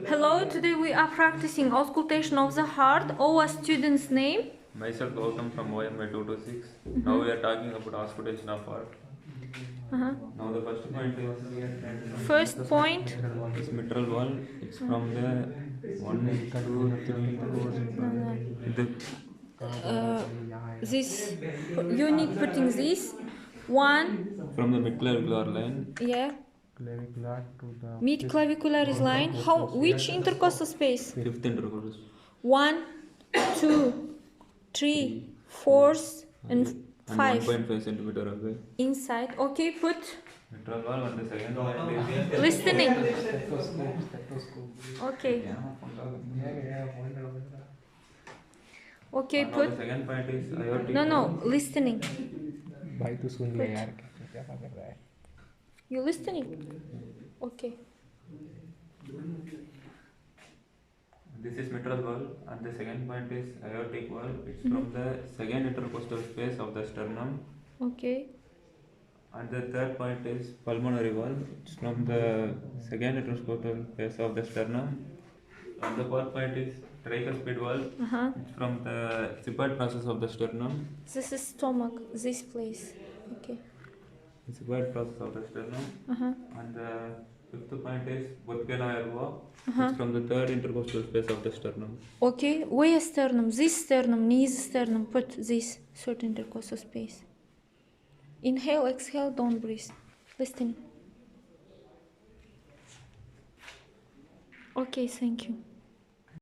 Hello, today we are practicing auscultation of the heart. Our student's name? Myself Gowtham from OMA 226. Now we are talking about auscultation of heart. Now the first point is... First point? This mitral wall, it's from the 1, 2, 3, 4... This, you need putting this. 1. From the midclavicular line. Yeah. Clavicular to the Mid-clavicular is line. How? Which intercostal space? Fifth intercostal. 1, 2, 3, 4, and 5. 1.5 centimeter away. Inside. Okay, put. Mitral wall on the second point. Listening. Okay. Okay, Now put. the second point is aortic. No, listening. भाई तो सुन ले यार क्या कर रहा है You listening? Okay. This is mitral wall, and the second point is aortic wall. It's from the second intercostal space of the sternum. Okay. And the third point is pulmonary wall. It's from the second intercostal space of the sternum. And the fourth point is tricuspid wall. It's from the xiphoid process of the sternum. This is stomach, this place. Okay. Xiphoid process of the sternum. And the fifth point is Burkina ergo. It's from the third intercostal space of the sternum. Okay, where sternum? This sternum, knees sternum. Put this third intercostal space. Inhale, exhale, don't breathe. Listen. Okay, thank you.